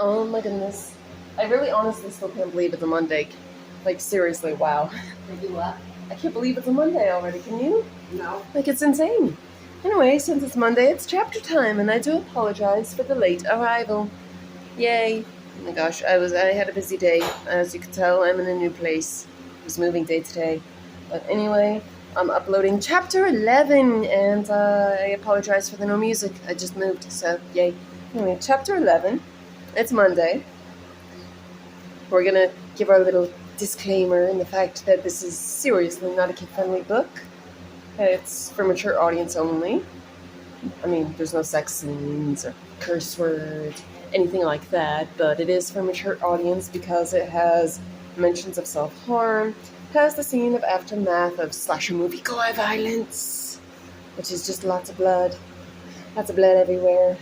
Oh my goodness. I really honestly still can't believe it's a Monday. Like, seriously, wow. Did you what? I can't believe it's a Monday already, can you? No. Like, it's insane. Anyway, since it's Monday, it's chapter time, and I do apologize for the late arrival. Yay. Oh my gosh, I had a busy day. As you can tell, I'm in a new place. It was moving day today. But anyway, I'm uploading chapter 11, and I apologize for the no music. I just moved, so yay. Anyway, chapter 11. It's Monday. We're gonna give our little disclaimer in the fact that this is seriously not a kid-friendly book. It's for mature audience only. I mean, there's no sex scenes or curse words, anything like that, but it is for mature audience because it has mentions of self-harm, has the scene of aftermath of slasher movie gore violence, which is just lots of blood everywhere.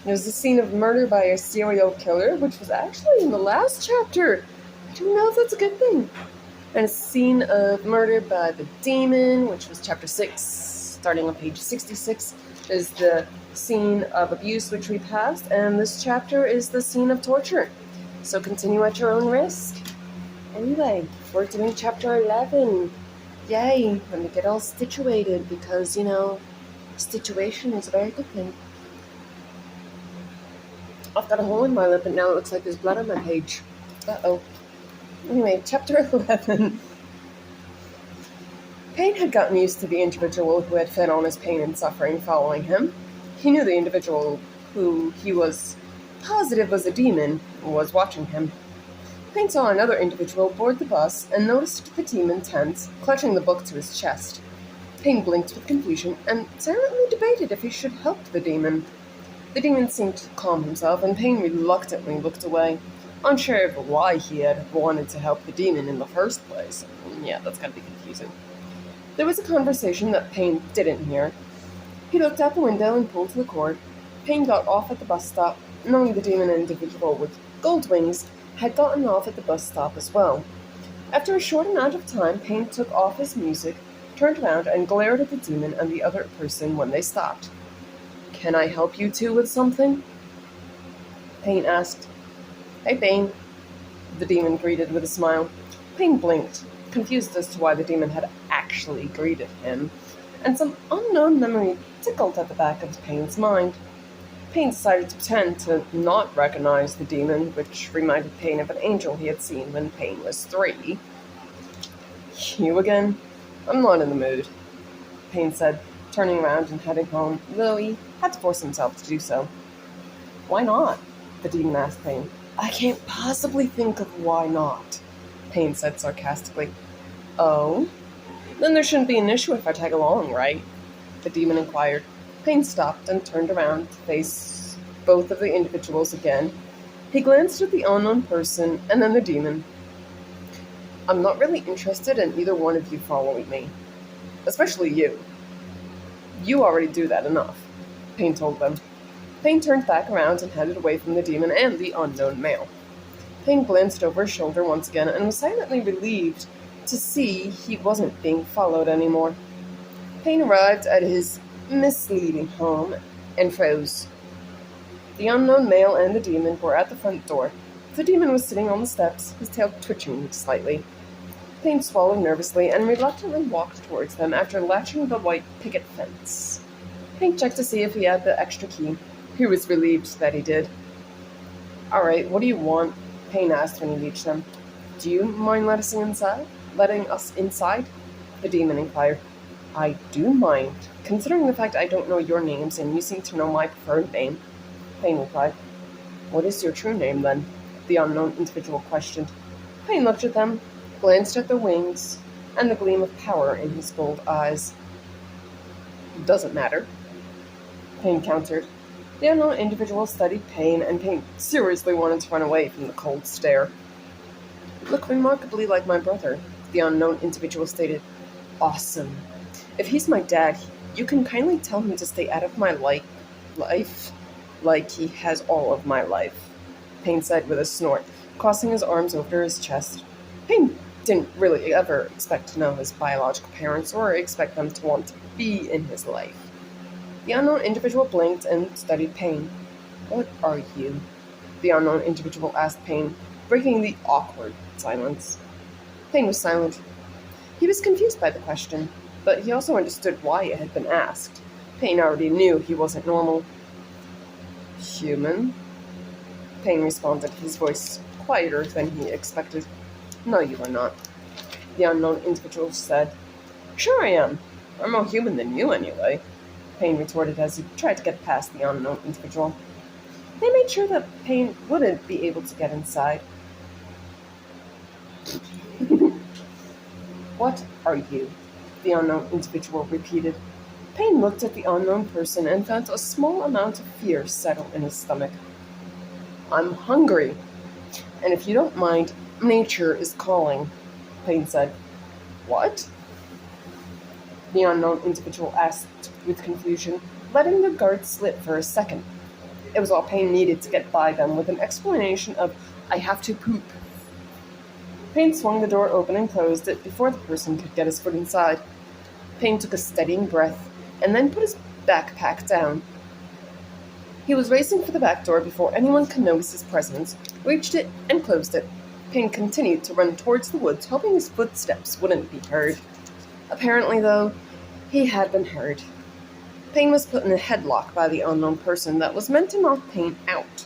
There's a scene of murder by a serial killer, which was actually in the last chapter. I don't know if that's a good thing. And a scene of murder by the demon, which was chapter 6, starting on page 66, is the scene of abuse, which we passed, and this chapter is the scene of torture. So continue at your own risk. Anyway, we're doing chapter 11. Yay, let me get all situated, because, situation is a very good thing. I've got a hole in my lip, and now it looks like there's blood on my page. Uh-oh. Anyway, chapter 11. Payne had gotten used to the individual who had fed on his pain and suffering following him. He knew the individual who he was positive was a demon was watching him. Payne saw another individual board the bus and noticed the demon tense, clutching the book to his chest. Payne blinked with confusion and silently debated if he should help the demon. The demon seemed to calm himself, and Payne reluctantly looked away, unsure of why he had wanted to help the demon in the first place. Yeah, that's gotta be confusing. There was a conversation that Payne didn't hear. He looked out the window and pulled the cord. Payne got off at the bus stop, knowing the demon individual with gold wings had gotten off at the bus stop as well. After a short amount of time, Payne took off his music, turned around, and glared at the demon and the other person when they stopped. "Can I help you two with something?" Payne asked. "Hey, Payne," the demon greeted with a smile. Payne blinked, confused as to why the demon had actually greeted him, and some unknown memory tickled at the back of Payne's mind. Payne decided to pretend to not recognize the demon, which reminded Payne of an angel he had seen when Payne was 3. "You again? I'm not in the mood," Payne said, turning around and heading home, though he had to force himself to do so. "Why not?" the demon asked Payne. "I can't possibly think of why not," Payne said sarcastically. "Oh? Then there shouldn't be an issue if I tag along, right?" the demon inquired. Payne stopped and turned around to face both of the individuals again. He glanced at the unknown person and then the demon. "I'm not really interested in either one of you following me. Especially you. You already do that enough," Payne told them. Payne turned back around and headed away from the demon and the unknown male. Payne glanced over his shoulder once again and was silently relieved to see he wasn't being followed anymore. Payne arrived at his misleading home and froze. The unknown male and the demon were at the front door. The demon was sitting on the steps, his tail twitching slightly. Payne swallowed nervously and reluctantly walked towards them after latching the white picket fence. Payne checked to see if he had the extra key. He was relieved that he did. "All right, what do you want?" Payne asked when he reached them. "Do you mind letting us inside?" the demon inquired. "I do mind, considering the fact I don't know your names and you seem to know my preferred name," Payne replied. "What is your true name, then?" the unknown individual questioned. Payne looked at them, glanced at the wings, and the gleam of power in his gold eyes. "Doesn't matter," Payne countered. The unknown individual studied Payne, and Payne seriously wanted to run away from the cold stare. "You look remarkably like my brother," the unknown individual stated. "Awesome. If he's my dad, you can kindly tell him to stay out of my life like he has all of my life," Payne said with a snort, crossing his arms over his chest. Payne didn't really ever expect to know his biological parents or expect them to want to be in his life. The unknown individual blinked and studied Payne. "What are you?" the unknown individual asked Payne, breaking the awkward silence. Payne was silent. He was confused by the question, but he also understood why it had been asked. Payne already knew he wasn't normal. Human? Payne responded, his voice quieter than he expected. No, you are not, the unknown individual said. Sure I am. I'm more human than you, anyway, Payne retorted as he tried to get past the unknown individual. They made sure that Payne wouldn't be able to get inside. What are you? The unknown individual repeated. Payne looked at the unknown person and felt a small amount of fear settle in his stomach. I'm hungry, and if you don't mind, nature is calling, Payne said. What? The unknown individual asked with confusion, letting the guard slip for a second. It was all Payne needed to get by them with an explanation of, I have to poop. Payne swung the door open and closed it before the person could get his foot inside. Payne took a steadying breath and then put his backpack down. He was racing for the back door before anyone could notice his presence, reached it, and closed it. Payne continued to run towards the woods, hoping his footsteps wouldn't be heard. Apparently, though, he had been heard. Payne was put in a headlock by the unknown person that was meant to knock Payne out.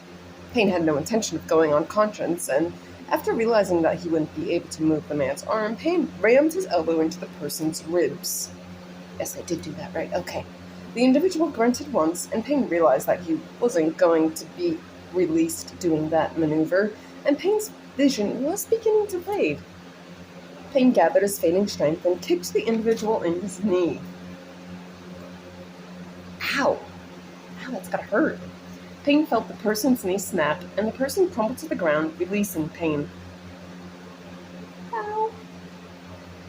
Payne had no intention of going unconscious, and after realizing that he wouldn't be able to move the man's arm, Payne rammed his elbow into the person's ribs. Yes, I did do that, right? Okay. The individual grunted once, and Payne realized that he wasn't going to be released doing that maneuver, and Payne's vision was beginning to fade. Payne gathered his fading strength and kicked the individual in his knee. Ow! Ow, that's gotta hurt. Payne felt the person's knee snap, and the person crumpled to the ground, releasing Payne. Ow!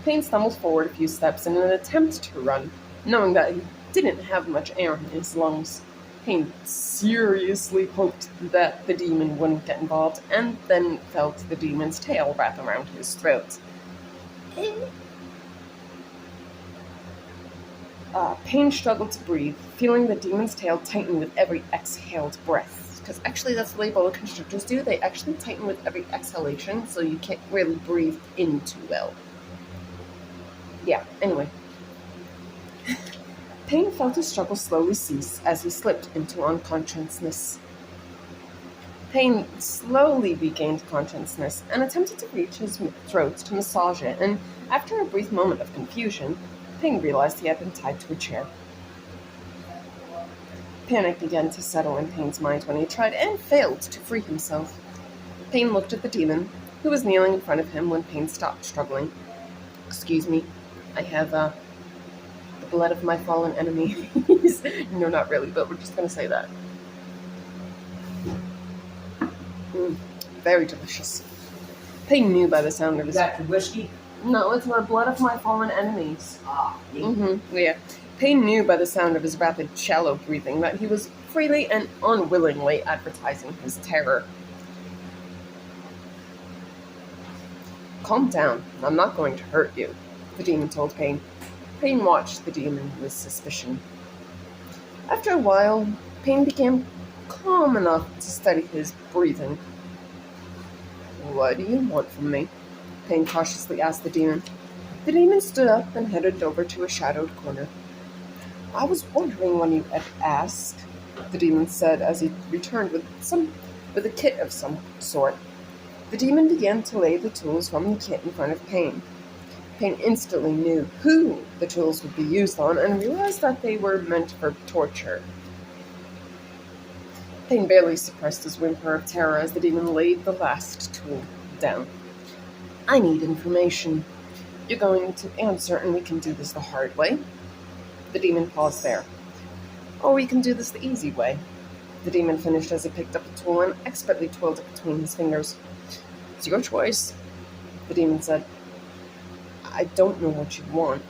Payne stumbled forward a few steps in an attempt to run, knowing that he didn't have much air in his lungs. Payne seriously hoped that the demon wouldn't get involved, and then felt the demon's tail wrap around his throat. Payne struggled to breathe, feeling the demon's tail tighten with every exhaled breath. Because actually that's the way boa constrictors do. They actually tighten with every exhalation, so you can't really breathe in too well. Yeah, anyway. Payne felt his struggle slowly cease as he slipped into unconsciousness. Payne slowly regained consciousness and attempted to reach his throat to massage it, and after a brief moment of confusion, Payne realized he had been tied to a chair. Panic began to settle in Payne's mind when he tried and failed to free himself. Payne looked at the demon, who was kneeling in front of him when Payne stopped struggling. Excuse me, I have, the blood of my fallen enemies. No, not really, but we're just going to say that. Very delicious. Payne knew by the sound of his... Is that your whiskey? No, it's the blood of my fallen enemies. Neat. Yeah. Payne knew by the sound of his rapid, shallow breathing that he was freely and unwillingly advertising his terror. Calm down. I'm not going to hurt you, the demon told Payne. Payne watched the demon with suspicion. After a while, Payne became calm enough to steady his breathing. What do you want from me? Payne cautiously asked the demon. The demon stood up and headed over to a shadowed corner. I was wondering when you had asked, the demon said as he returned with a kit of some sort. The demon began to lay the tools from the kit in front of Payne. Payne instantly knew who the tools would be used on and realized that they were meant for torture. Payne barely suppressed his whimper of terror as the demon laid the last tool down. I need information. You're going to answer, and we can do this the hard way. The demon paused there. Or we can do this the easy way. The demon finished as he picked up the tool and expertly twirled it between his fingers. It's your choice, the demon said. I don't know what you want.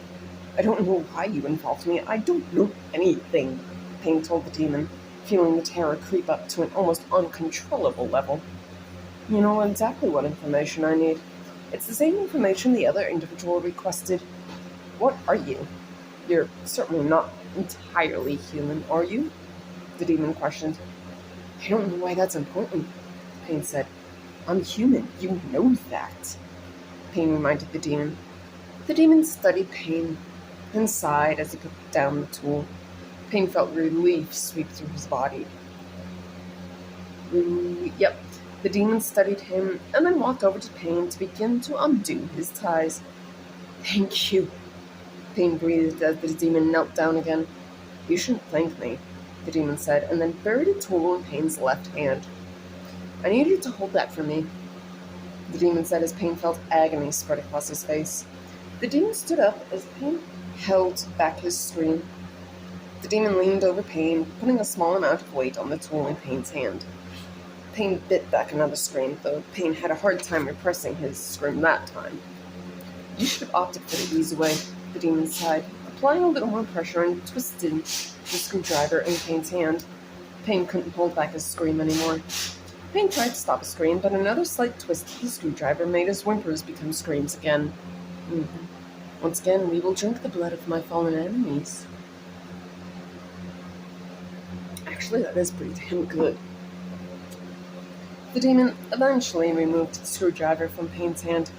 I don't know why you involved me. I don't know anything, Payne told the demon, feeling the terror creep up to an almost uncontrollable level. You know exactly what information I need. It's the same information the other individual requested. What are you? You're certainly not entirely human, are you? The demon questioned. I don't know why that's important. Pain said. I'm human, you know that, Pain reminded the demon. The demon studied Pain and sighed as he put down the tool. Pain felt relief sweep through his body. Yep. The demon studied him and then walked over to Pain to begin to undo his ties. Thank you, Pain breathed as the demon knelt down again. You shouldn't thank me, the demon said, and then buried a tool in Pain's left hand. I need you to hold that for me, the demon said as Pain felt agony spread across his face. The demon stood up as Pain held back his scream. The demon leaned over Pain, putting a small amount of weight on the tool in Pain's hand. Pain bit back another scream, though Pain had a hard time repressing his scream that time. You should have opted for the easy way, the demon sighed, applying a little more pressure and twisted the screwdriver in Pain's hand. Pain couldn't hold back his scream anymore. Pain tried to stop a scream, but another slight twist of the screwdriver made his whimpers become screams again. Once again, we will drink the blood of my fallen enemies. Actually, that is pretty damn good. The demon eventually removed the screwdriver from Pain's hand.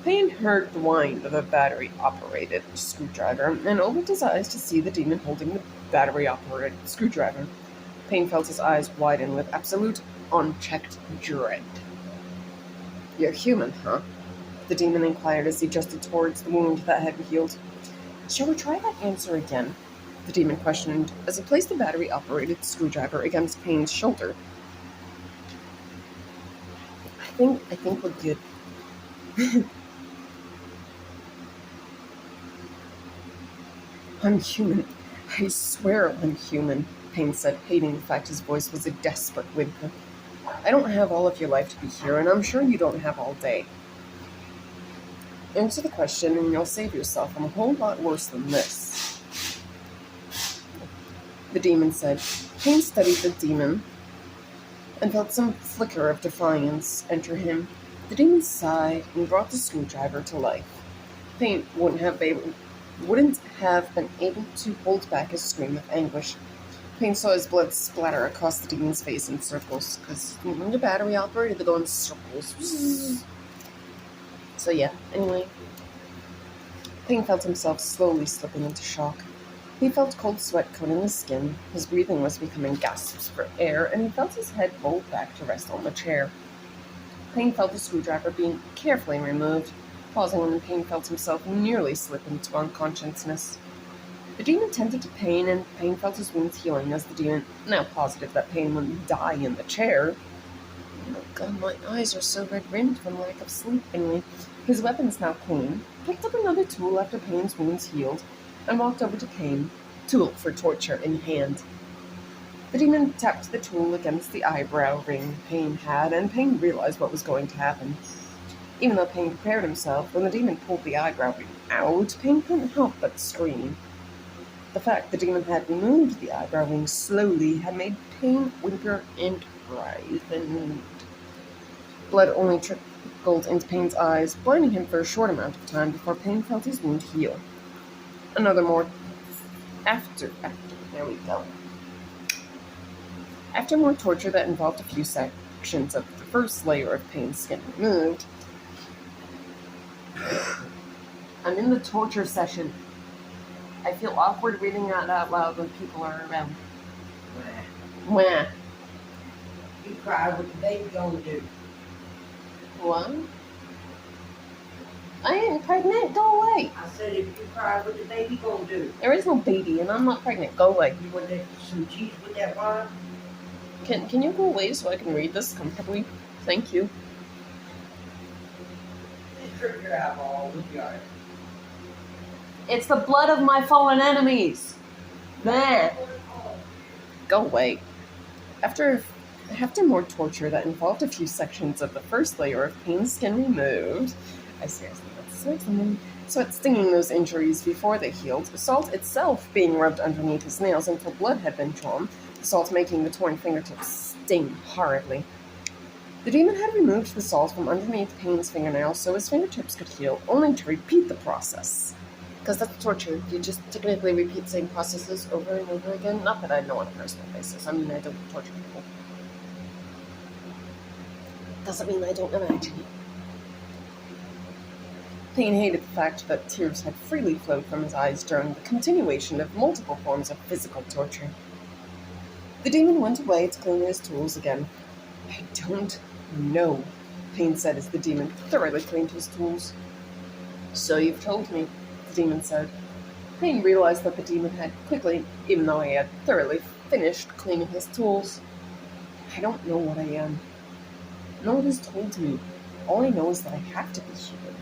Pain heard the whine of a battery-operated screwdriver and opened his eyes to see the demon holding the battery-operated screwdriver. Pain felt his eyes widen with absolute, unchecked dread. You're human, huh? The demon inquired as he adjusted towards the wound that had healed. Shall we try that answer again? The demon questioned as he placed the battery-operated screwdriver against Pain's shoulder. I think we're good. I'm human. I swear I'm human, Pain said, hating the fact his voice was a desperate whimper. I don't have all of your life to be here, and I'm sure you don't have all day. Answer the question, and you'll save yourself from a whole lot worse than this, the demon said. Pain studied the demon and felt some flicker of defiance enter him. The demon sighed and brought the screwdriver to life. Pain wouldn't have been able to hold back his scream of anguish. Pain saw his blood splatter across the demon's face in circles, because when the battery operated, they go in circles. So yeah, anyway. Pain felt himself slowly slipping into shock. He felt cold sweat coating his skin, his breathing was becoming gasps for air, and he felt his head rolled back to rest on the chair. Pain felt the screwdriver being carefully removed, pausing when Pain felt himself nearly slip into unconsciousness. The demon tended to Pain, and Pain felt his wounds healing as the demon, now positive that Pain wouldn't die in the chair. Oh god, my eyes are so red-rimmed from lack of sleep. Anyway, his weapons now clean, picked up another tool after Pain's wounds healed, and walked over to Pain, tool for torture in hand. The demon tapped the tool against the eyebrow ring Pain had, and Pain realized what was going to happen. Even though Pain prepared himself, when the demon pulled the eyebrow ring out, Pain couldn't help but scream. The fact the demon had removed the eyebrow ring slowly had made Pain whimper and writhe, and blood only trickled into Pain's eyes, blinding him for a short amount of time before Pain felt his wound heal. There we go. After more torture that involved a few sections of the first layer of Pain's skin removed, I'm in the torture session. I feel awkward reading that out loud when people are around. Wah. You cry, what the baby gonna do? What? I ain't pregnant. Go away. I said, if you cry, what the baby gonna do? There is no baby, and I'm not pregnant. Go away. You want some cheese with that wine? Can you go away so I can read this comfortably? Thank you. Just drink your alcohol with your eye. It's the blood of my fallen enemies. There. Go away. After more torture that involved a few sections of the first layer of Pain's skin removed, I seriously got sweat stinging those injuries before they healed, the salt itself being rubbed underneath his nails until blood had been drawn, the salt making the torn fingertips sting horribly. The demon had removed the salt from underneath Pain's fingernails so his fingertips could heal, only to repeat the process. Because that's torture. You just technically repeat the same processes over and over again. Not that I know on a personal basis. I mean, I don't torture people. Doesn't mean I don't imagine you. Payne hated the fact that tears had freely flowed from his eyes during the continuation of multiple forms of physical torture. The demon went away to clean his tools again. I don't know, Payne said as the demon thoroughly cleaned his tools. So you've told me, the demon said. Payne realized that the demon had quickly, even though he had thoroughly finished cleaning his tools. I don't know what I am. No one has told me. All I know is that I have to be human.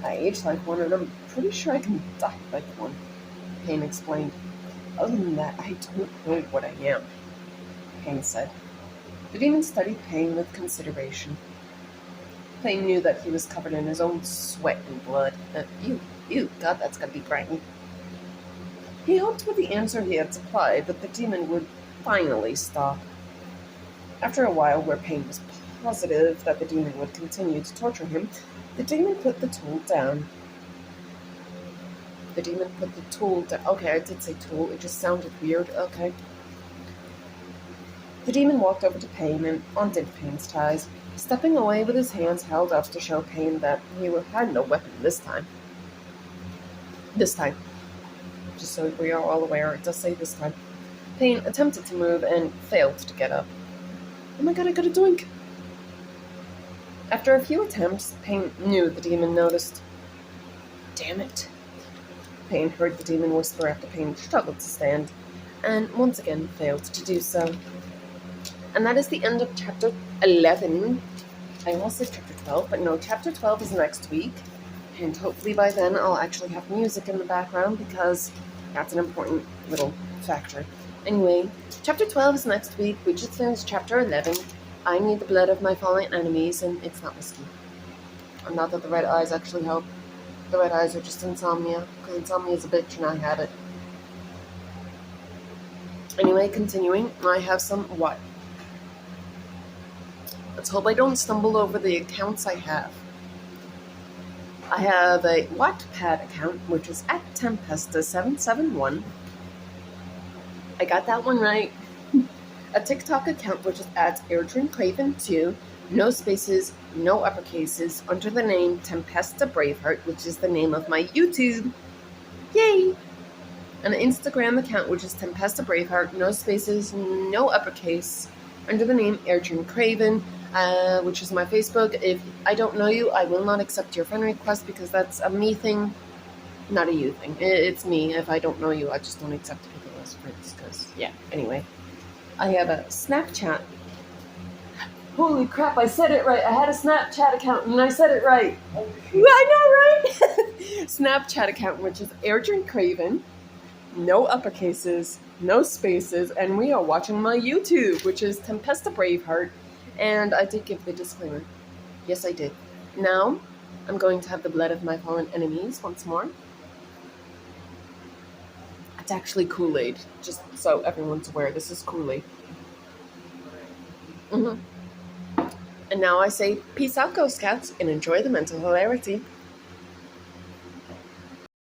I age like one, and I'm pretty sure I can die like one, Payne explained. Other than that, I don't know what I am, Payne said. The demon studied Payne with consideration. Payne knew that he was covered in his own sweat and blood. Ew, God, that's gotta be grimy. He hoped with the answer he had supplied that the demon would finally stop. After a while, where Payne was positive that the demon would continue to torture him, the demon put the tool down. The demon put the tool down. Okay, I did say tool. It just sounded weird. Okay. The demon walked over to Payne and undid Payne's ties, stepping away with his hands held up to show Payne that he had no weapon this time. This time. Just so we are all aware, it does say this time. Payne attempted to move and failed to get up. Oh my god, I got a doink! After a few attempts, Payne knew the demon noticed. Damn it. Payne heard the demon whisper after Payne struggled to stand, and once again failed to do so. And that is the end of chapter 11. I almost said chapter 12, but no, chapter 12 is next week, and hopefully by then I'll actually have music in the background, because that's an important little factor. Anyway, chapter 12 is next week. We just finished chapter 11. I need the blood of my fallen enemies, and it's not whiskey. Not that the red eyes actually help. The red eyes are just insomnia, because insomnia is a bitch and I had it. Anyway, continuing, I have some what? Let's hope I don't stumble over the accounts I have. I have a Wattpad account, which is at Tempesta771. I got that one right. A TikTok account, which is at AirdreenCraven2, no spaces, no uppercases, under the name Tempesta Braveheart, which is the name of my YouTube. Yay! An Instagram account, which is Tempesta Braveheart, no spaces, no uppercase, under the name AirdreenCraven, which is my Facebook. If I don't know you, I will not accept your friend request, because that's a me thing, not a you thing. It's me. If I don't know you, I just don't accept people as friends, because, yeah, anyway. I have a Snapchat. Holy crap, I said it right. I had a Snapchat account and I said it right. Okay. I know, right? Snapchat account, which is AirdreenCraven. No uppercases, no spaces, and we are watching my YouTube, which is Tempesta Braveheart. And I did give the disclaimer. Yes, I did. Now, I'm going to have the blood of my fallen enemies once more. It's actually Kool-Aid, just so everyone's aware. This is Kool-Aid. And now I say, peace out, Ghost Cats, and enjoy the mental hilarity.